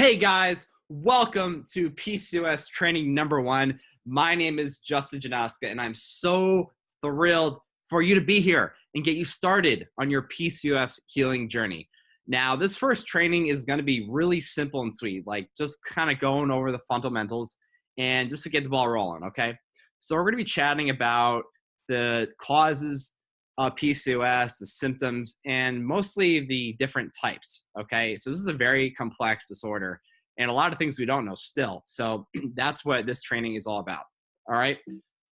Hey guys, welcome to PCOS Training number 1. My name is Justin Janoska, and I'm so thrilled for you to be here and get you started on your PCOS healing journey. Now, this first training is going to be really simple and sweet, like just kind of going over the fundamentals and just to get the ball rolling, okay? So we're going to be chatting about the causes of PCOS, the symptoms, and mostly the different types, okay? So this is a very complex disorder and a lot of things we don't know still. So that's what this training is all about, all right?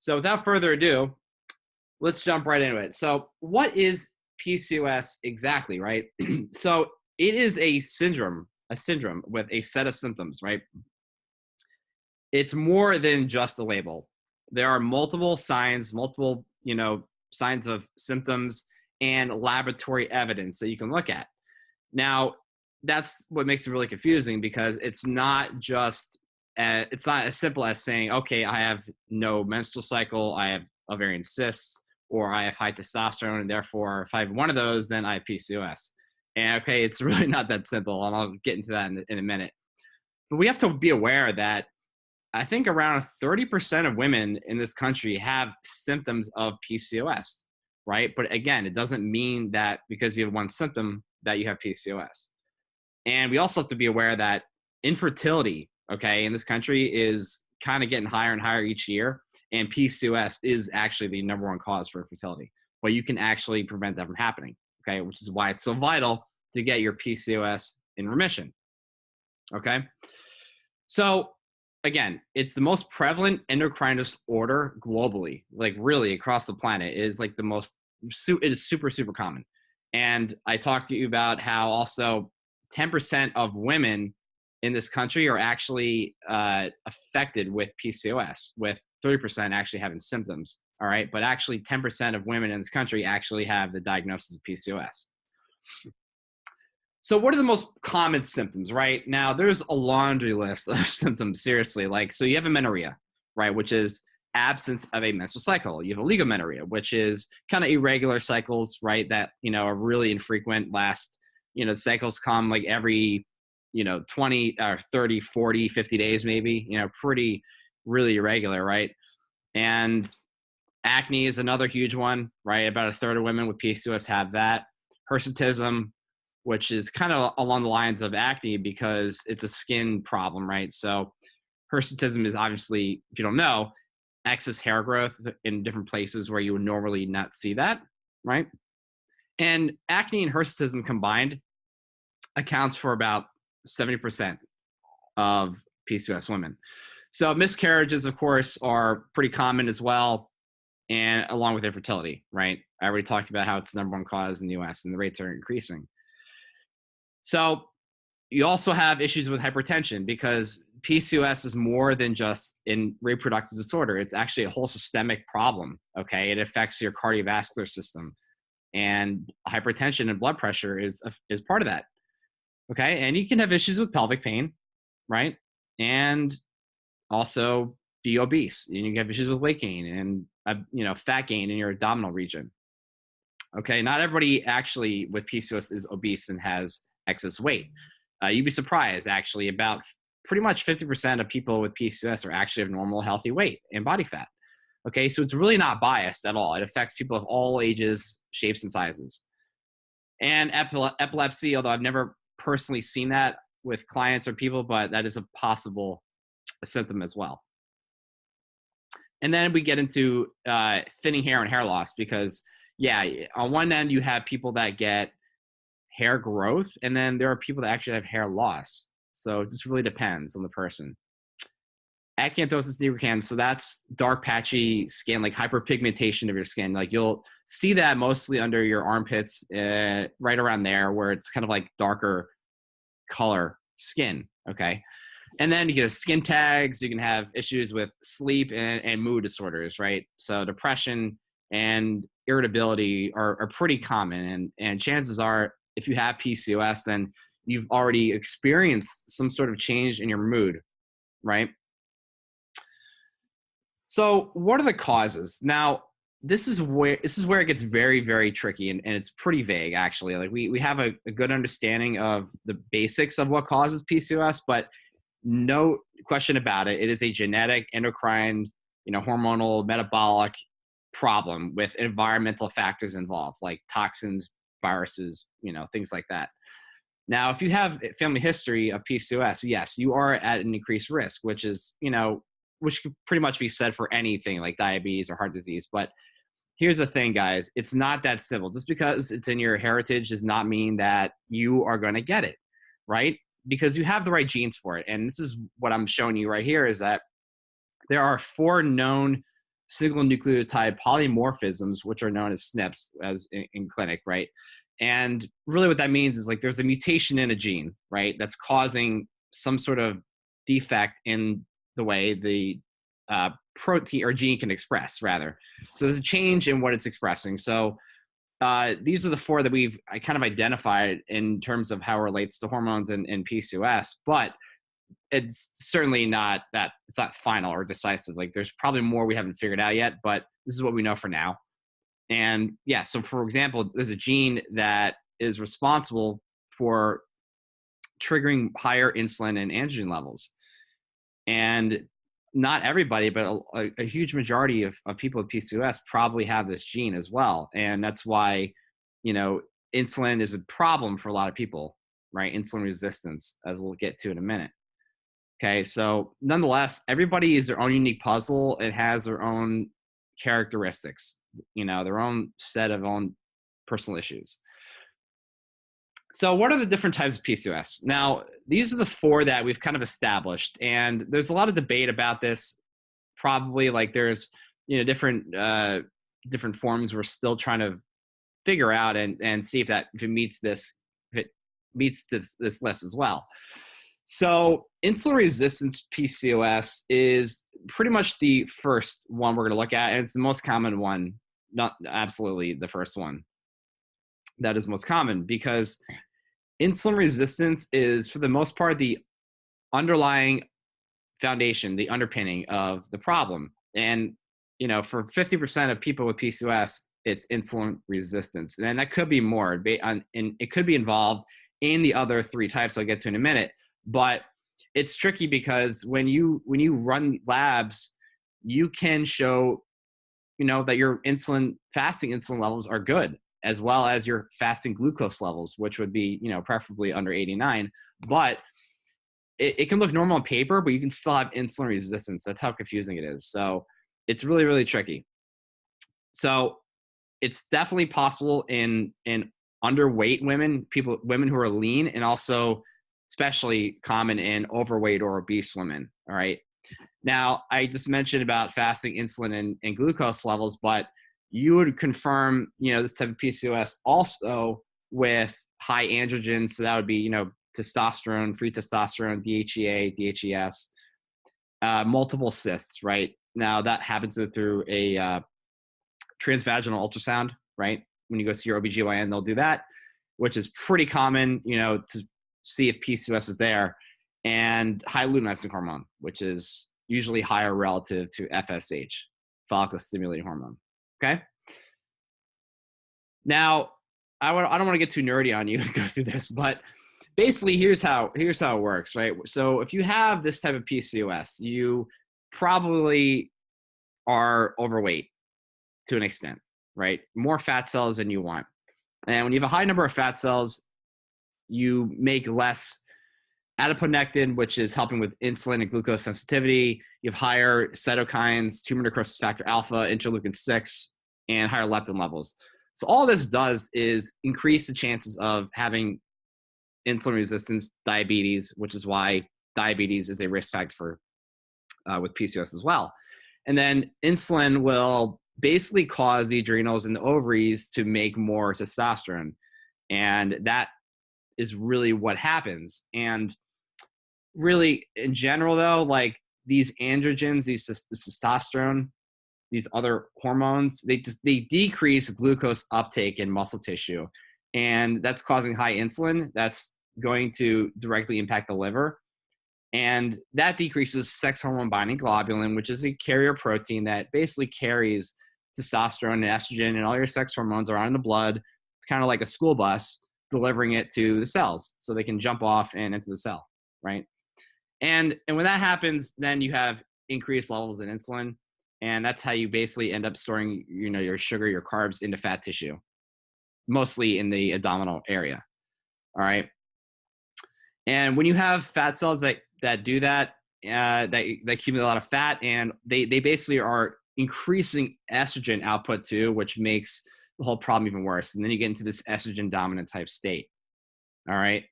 So without further ado, let's jump right into it. So what is PCOS exactly, right? So it is a syndrome with a set of symptoms, right? It's more than just a label. There are multiple signs, signs of symptoms and laboratory evidence that you can look at. Now, that's what makes it really confusing because it's not as simple as saying, okay, I have no menstrual cycle, I have ovarian cysts, or I have high testosterone, and therefore if I have one of those, then I have PCOS. And okay, it's really not that simple, and I'll get into that in a minute. But we have to be aware that I think around 30% of women in this country have symptoms of PCOS, right? But again, it doesn't mean that because you have one symptom that you have PCOS. And we also have to be aware that infertility, okay, in this country is kind of getting higher and higher each year. And PCOS is actually the number one cause for infertility. But you can actually prevent that from happening, okay, which is why it's so vital to get your PCOS in remission, okay? So again, it's the most prevalent endocrine disorder globally, like really across the planet. It is like it is super, super common. And I talked to you about how also 10% of women in this country are actually affected with PCOS, with 30% actually having symptoms, all right? But actually 10% of women in this country actually have the diagnosis of PCOS. So what are the most common symptoms, right? Now, there's a laundry list of symptoms, seriously. So you have amenorrhea, right, which is absence of a menstrual cycle. You have oligomenorrhea, which is kind of irregular cycles, right, that, are really infrequent, cycles come like every, 20 or 30, 40, 50 days maybe, pretty really irregular, right? And acne is another huge one, right? About a third of women with PCOS have that. Hirsutism, which is kind of along the lines of acne because it's a skin problem, right? So hirsutism is obviously, if you don't know, excess hair growth in different places where you would normally not see that, right? And acne and hirsutism combined accounts for about 70% of PCOS women. So miscarriages, of course, are pretty common as well, and along with infertility, right? I already talked about how it's the number one cause in the US and the rates are increasing. So you also have issues with hypertension because PCOS is more than just in reproductive disorder. It's actually a whole systemic problem, okay? It affects your cardiovascular system. And hypertension and blood pressure is part of that, okay? And you can have issues with pelvic pain, right? And also be obese. And you can have issues with weight gain and, fat gain in your abdominal region. Okay, not everybody actually with PCOS is obese and has excess weight. You'd be surprised, actually, about pretty much 50% of people with PCOS are actually of normal, healthy weight and body fat. Okay, so it's really not biased at all. It affects people of all ages, shapes, and sizes. And epilepsy, although I've never personally seen that with clients or people, but that is a possible symptom as well. And then we get into thinning hair and hair loss because, yeah, on one end, you have people that get hair growth, and then there are people that actually have hair loss. So it just really depends on the person. Acanthosis nigricans, so that's dark patchy skin, like hyperpigmentation of your skin. Like you'll see that mostly under your armpits, right around there where it's kind of like darker color skin, okay? And then you get skin tags, you can have issues with sleep and mood disorders, right? So depression and irritability are pretty common, and chances are if you have PCOS, then you've already experienced some sort of change in your mood, right? So what are the causes? Now, this is where it gets very, very tricky, and it's pretty vague actually. Like we have a good understanding of the basics of what causes PCOS, but no question about it, it is a genetic, endocrine, hormonal, metabolic problem with environmental factors involved, like toxins, viruses, things like that. Now, if you have a family history of PCOS, yes, you are at an increased risk, which is, which could pretty much be said for anything like diabetes or heart disease. But here's the thing, guys, it's not that simple. Just because it's in your heritage does not mean that you are going to get it, right? Because you have the right genes for it. And this is what I'm showing you right here, is that there are 4 known single nucleotide polymorphisms, which are known as SNPs as in clinic, right? And really what that means is like there's a mutation in a gene, right, that's causing some sort of defect in the way the protein or gene can express, rather. So there's a change in what it's expressing. So these are the 4 that I kind of identified in terms of how it relates to hormones and PCOS, but it's certainly not that, it's not final or decisive. Like there's probably more we haven't figured out yet, but this is what we know for now. And yeah, so for example, there's a gene that is responsible for triggering higher insulin and androgen levels. And not everybody, but a huge majority of people with PCOS probably have this gene as well. And that's why, insulin is a problem for a lot of people, right? Insulin resistance, as we'll get to in a minute. Okay, so nonetheless, everybody is their own unique puzzle. It has their own characteristics, their own set of own personal issues. So what are the different types of PCOS? Now, these are the 4 that we've kind of established, and there's a lot of debate about this. Probably like there's, different forms we're still trying to figure out and see if it meets this list as well. So insulin resistance PCOS is pretty much the first one we're going to look at, and it's the most common one, not absolutely the first one that is most common, because insulin resistance is, for the most part, the underlying foundation, the underpinning of the problem. And, for 50% of people with PCOS, it's insulin resistance. And that could be more, and it could be involved in the other 3 types I'll get to in a minute. But it's tricky because when you run labs, you can show, that your fasting insulin levels are good, as well as your fasting glucose levels, which would be, preferably under 89. But it can look normal on paper, but you can still have insulin resistance. That's how confusing it is. So it's really, really tricky. So it's definitely possible in underweight women who are lean, and also especially common in overweight or obese women. All right. Now, I just mentioned about fasting insulin and glucose levels, but you would confirm, this type of PCOS also with high androgens. So that would be, testosterone, free testosterone, DHEA, DHES, multiple cysts, right? Now that happens through a transvaginal ultrasound, right? When you go see your OBGYN, they'll do that, which is pretty common, to see if PCOS is there. And high luteinizing hormone, which is usually higher relative to FSH, follicle stimulating hormone. Okay. Now, I don't want to get too nerdy on you and go through this, but basically here's how it works, right? So if you have this type of PCOS, you probably are overweight to an extent, right? More fat cells than you want. And when you have a high number of fat cells, you make less adiponectin, which is helping with insulin and glucose sensitivity. You have higher cytokines, tumor necrosis factor alpha, interleukin 6, and higher leptin levels. So all this does is increase the chances of having insulin resistance, diabetes, which is why diabetes is a risk factor with PCOS as well. And then insulin will basically cause the adrenals and the ovaries to make more testosterone. And that is really what happens. And really, in general, though, like these androgens, these testosterone, these other hormones, they decrease glucose uptake in muscle tissue, and that's causing high insulin. That's going to directly impact the liver, and that decreases sex hormone binding globulin, which is a carrier protein that basically carries testosterone and estrogen and all your sex hormones are on in the blood, kind of like a school bus, delivering it to the cells so they can jump off and into the cell, right? And when that happens, then you have increased levels of insulin, and that's how you basically end up storing, your sugar, your carbs into fat tissue, mostly in the abdominal area. All right. And when you have fat cells that do that, they accumulate a lot of fat, and they basically are increasing estrogen output too, which makes the whole problem even worse. And then you get into this estrogen dominant type state. All right.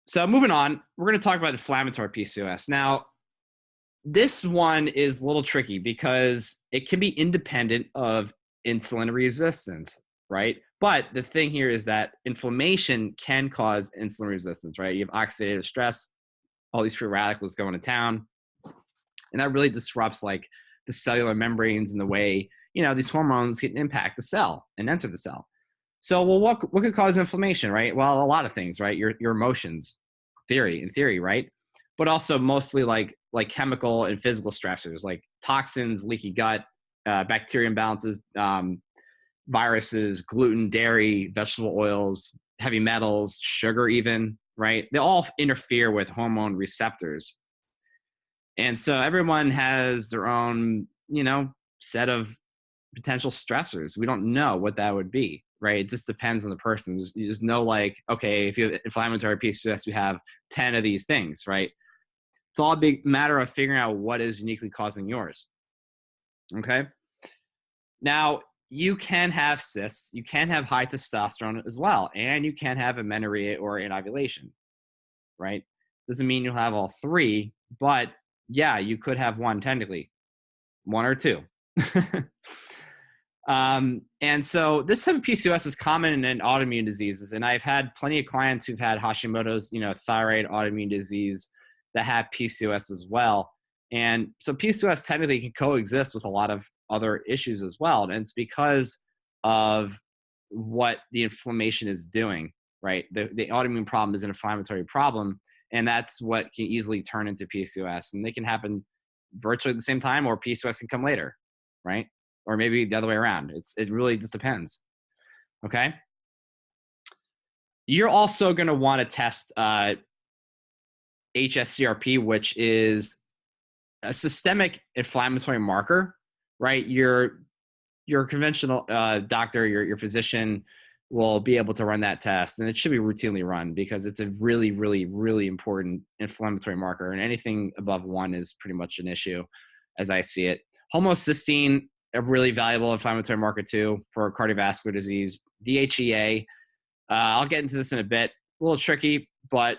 So moving on, we're going to talk about inflammatory PCOS. Now, this one is a little tricky because it can be independent of insulin resistance, right? But the thing here is that inflammation can cause insulin resistance, right? You have oxidative stress, all these free radicals going to town, and that really disrupts like the cellular membranes and the way, these hormones can impact the cell and enter the cell. So, well, what could cause inflammation, right? Well, a lot of things, right? Your emotions, in theory, right? But also mostly like chemical and physical stressors, like toxins, leaky gut, bacteria imbalances, viruses, gluten, dairy, vegetable oils, heavy metals, sugar even, right? They all interfere with hormone receptors. And so everyone has their own, set of potential stressors. We don't know what that would be, right? It just depends on the person. There's no like, okay, if you have inflammatory PCOS, you have 10 of these things, right? It's all a big matter of figuring out what is uniquely causing yours. Okay. Now, you can have cysts, you can have high testosterone as well, and you can have amenorrhea or anovulation, right? Doesn't mean you'll have all three, but yeah, you could have one technically, one or two. And so this type of PCOS is common in autoimmune diseases. And I've had plenty of clients who've had Hashimoto's, thyroid autoimmune disease that have PCOS as well. And so PCOS technically can coexist with a lot of other issues as well. And it's because of what the inflammation is doing, right? The autoimmune problem is an inflammatory problem, and that's what can easily turn into PCOS. And they can happen virtually at the same time, or PCOS can come later, right? Or maybe the other way around. It really just depends. Okay. You're also going to want to test HSCRP, which is a systemic inflammatory marker, right? Your conventional doctor, your physician will be able to run that test, and it should be routinely run because it's a really, really, really important inflammatory marker, and anything above 1 is pretty much an issue as I see it. Homocysteine, a really valuable inflammatory marker too for cardiovascular disease. DHEA, I'll get into this in a bit, a little tricky, but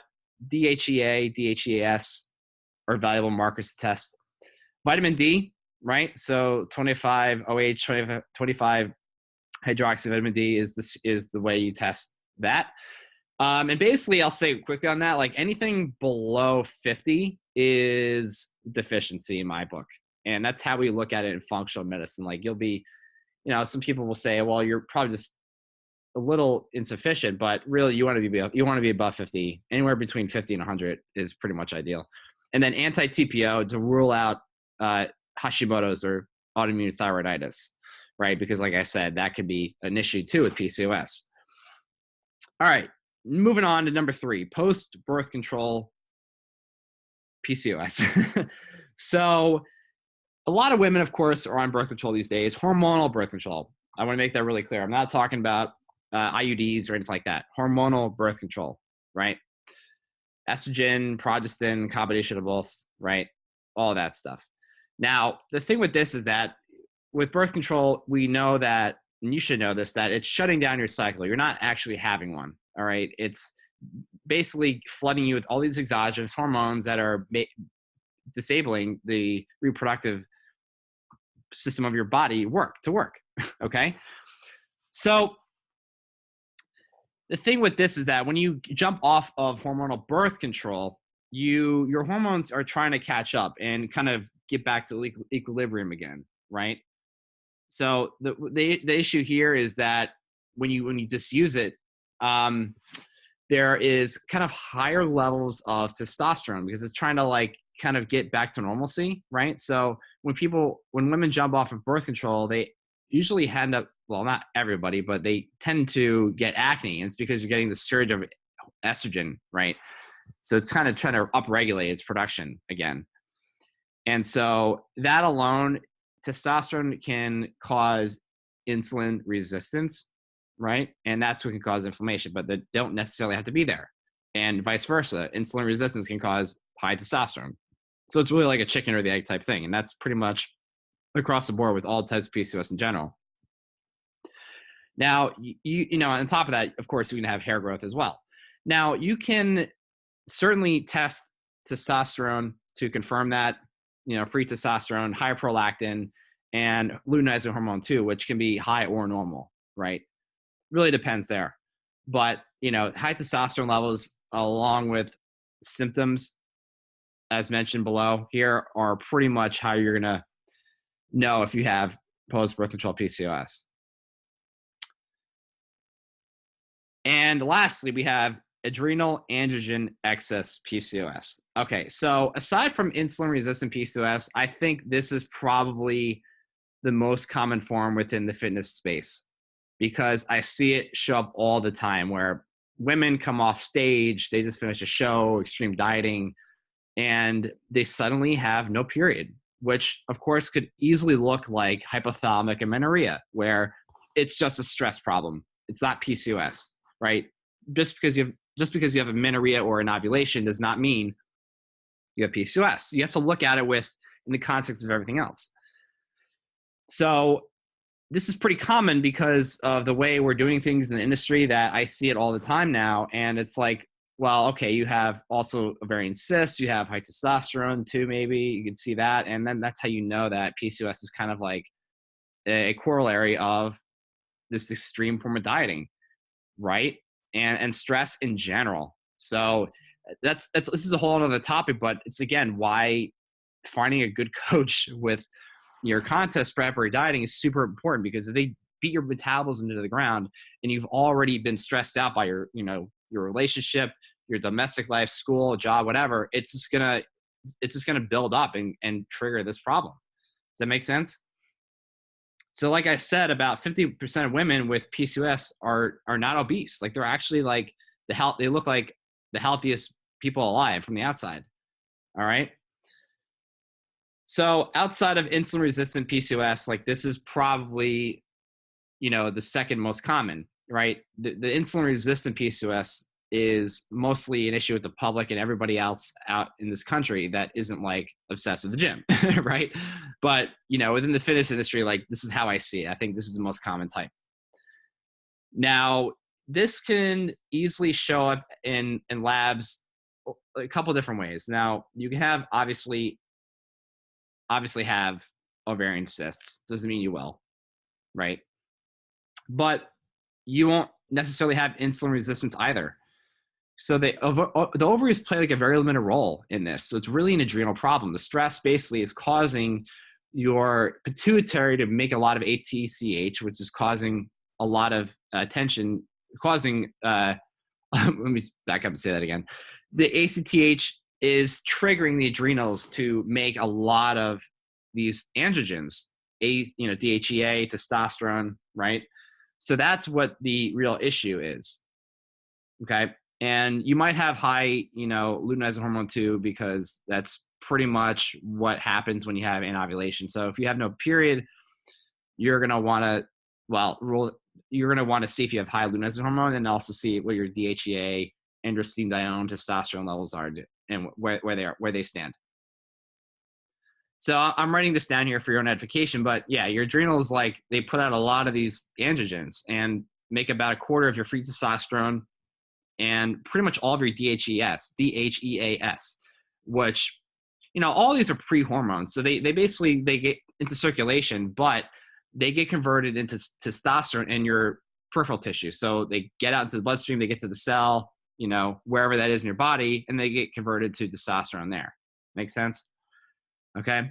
DHEA, DHEAS are valuable markers to test. Vitamin D, right? So 25-OH, 25 hydroxyvitamin D is the way you test that. And basically, I'll say quickly on that, like anything below 50 is deficiency in my book. And that's how we look at it in functional medicine. Like you'll be, some people will say, well, you're probably just a little insufficient, but really you want to be above 50. Anywhere between 50 and 100 is pretty much ideal. And then anti-TPO to rule out Hashimoto's or autoimmune thyroiditis, right? Because like I said, that could be an issue too with PCOS. All right, moving on to number 3, post-birth control PCOS. So a lot of women, of course, are on birth control these days, hormonal birth control. I want to make that really clear. I'm not talking about IUDs or anything like that. Hormonal birth control, right? Estrogen, progestin, combination of both, right? All that stuff. Now, the thing with this is that with birth control, we know that, and you should know this, that it's shutting down your cycle. You're not actually having one, all right? It's basically flooding you with all these exogenous hormones that are disabling the reproductive system of your body to work, okay? So the thing with this is that when you jump off of hormonal birth control, your hormones are trying to catch up and kind of get back to equilibrium again, right? So the issue here is that when you disuse it, there is kind of higher levels of testosterone because it's trying to like kind of get back to normalcy, right? So when women jump off of birth control, they usually end up, well, not everybody, but they tend to get acne. And it's because you're getting the surge of estrogen, right? So it's kind of trying to upregulate its production again. And so that alone, testosterone can cause insulin resistance, right? And that's what can cause inflammation, but they don't necessarily have to be there. And vice versa, insulin resistance can cause high testosterone. So it's really like a chicken or the egg type thing. And that's pretty much across the board with all types of PCOS in general. Now, you know, on top of that, of course, you can have hair growth as well. Now, you can certainly test testosterone to confirm that, you know, free testosterone, high prolactin, and luteinizing hormone too, which can be high or normal, right? Really depends there. But, you know, high testosterone levels along with symptoms, as mentioned below here, are pretty much how you're going to know if you have post-birth control PCOS. And lastly, we have adrenal androgen excess PCOS. Okay, so aside from insulin-resistant PCOS, I think this is probably the most common form within the fitness space because I see it show up all the time where women come off stage, they just finish a show, extreme dieting, and they suddenly have no period, which of course could easily look like hypothalamic amenorrhea, where it's just a stress problem. It's not PCOS, right? Just because you have amenorrhea or an ovulation does not mean you have PCOS. You have to look at it in the context of everything else. So this is pretty common because of the way we're doing things in the industry that I see it all the time now. And it's like, well, okay, you have also ovarian cysts, you have high testosterone too, maybe you can see that. And then that's how you know that PCOS is kind of like a corollary of this extreme form of dieting, right? And stress in general. So this is a whole other topic, but it's again why finding a good coach with your contest prep or dieting is super important, because if they beat your metabolism into the ground and you've already been stressed out by your relationship, your domestic life, school, job, whatever, it's just gonna build up and trigger this problem. Does that make sense? So like I said, about 50% of women with PCOS are not obese. Like they're actually like they look like the healthiest people alive from the outside. All right. So outside of insulin resistant PCOS, like this is probably, the second most common, right? The insulin resistant PCOS is mostly an issue with the public and everybody else out in this country that isn't like obsessed with the gym, right? But, within the fitness industry, like this is how I see it. I think this is the most common type. Now, this can easily show up in labs a couple different ways. Now, you can have obviously have ovarian cysts. Doesn't mean you will, right? But you won't necessarily have insulin resistance either. So the ovaries play like a very limited role in this. So it's really an adrenal problem. The stress basically is causing your pituitary to make a lot of ATCH, which is causing a lot of tension, causing, let me back up and say that again. The ACTH is triggering the adrenals to make a lot of these androgens, DHEA, testosterone, right? So that's what the real issue is. Okay. And you might have high, luteinizing hormone too, because that's pretty much what happens when you have anovulation. So if you have no period, you're going to want to see if you have high luteinizing hormone and also see what your DHEA, androstenedione, testosterone levels are and where they stand. So I'm writing this down here for your own edification, but yeah, your adrenals, like they put out a lot of these androgens and make about a quarter of your free testosterone and pretty much all of your DHEAS, which, all these are pre-hormones. So they basically, they get into circulation, but they get converted into testosterone in your peripheral tissue. So they get out into the bloodstream, they get to the cell, wherever that is in your body, and they get converted to testosterone there. Make sense? Okay.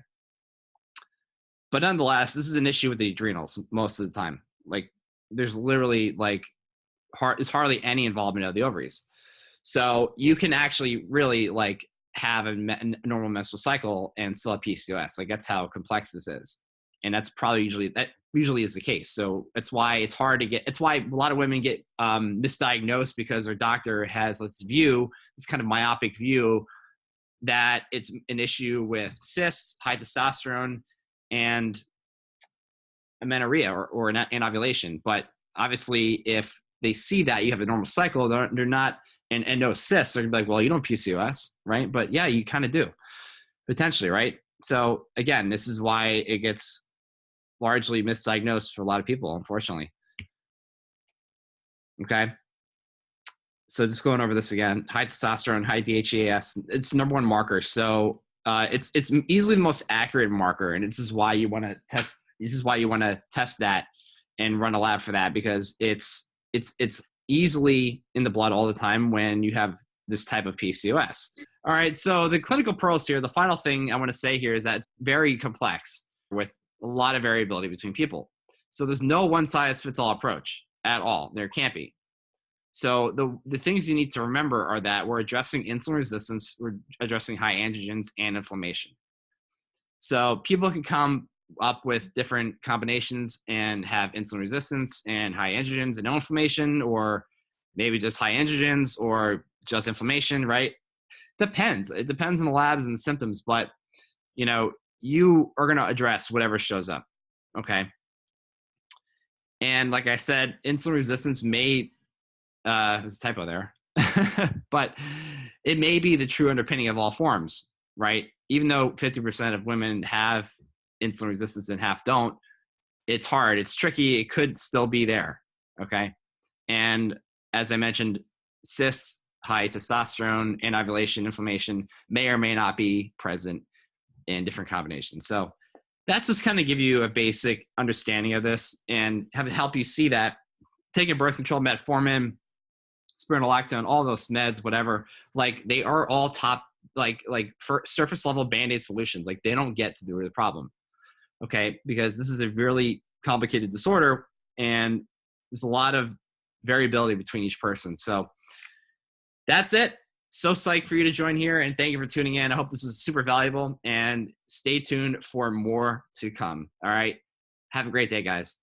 But nonetheless, this is an issue with the adrenals most of the time. Like there's literally there's hardly any involvement of the ovaries. So you can actually really like have a normal menstrual cycle and still have PCOS. Like, that's how complex this is. And that's probably usually is the case. So that's why it's hard to get, it's why a lot of women get misdiagnosed, because their doctor has this kind of myopic view that it's an issue with cysts, high testosterone, and amenorrhea or an ovulation. But obviously, if they see that you have a normal cycle, they're not, and no cysts, they're gonna be like, well, you don't have PCOS, right? But yeah, you kind of do, potentially, right? So again, this is why it gets largely misdiagnosed for a lot of people, unfortunately. Okay. So just going over this again, high testosterone, high DHEAS, it's number one marker. So it's easily the most accurate marker. And this is why you want to test that and run a lab for that, because it's easily in the blood all the time when you have this type of PCOS. All right. So the clinical pearls here, the final thing I want to say here is that it's very complex with a lot of variability between people. So there's no one size fits all approach at all. There can't be. So the things you need to remember are that we're addressing insulin resistance, we're addressing high androgens and inflammation. So people can come up with different combinations and have insulin resistance and high androgens and no inflammation, or maybe just high androgens or just inflammation, right? Depends. It depends on the labs and the symptoms, but you are going to address whatever shows up. Okay. And like I said, insulin resistance may, there's a typo there, but it may be the true underpinning of all forms, right? Even though 50% of women have insulin resistance and half don't, it's hard. It's tricky. It could still be there. Okay. And as I mentioned, cysts, high testosterone, and ovulation, inflammation may or may not be present in different combinations. So that's just kind of give you a basic understanding of this and help you see that taking birth control, metformin, spironolactone, all those meds, whatever, like they are all top, like for surface level Band-Aid solutions. Like they don't get to the root of the problem. Okay. Because this is a really complicated disorder and there's a lot of variability between each person. So that's it. So psyched for you to join here, and thank you for tuning in. I hope this was super valuable, and stay tuned for more to come. All right. Have a great day, guys.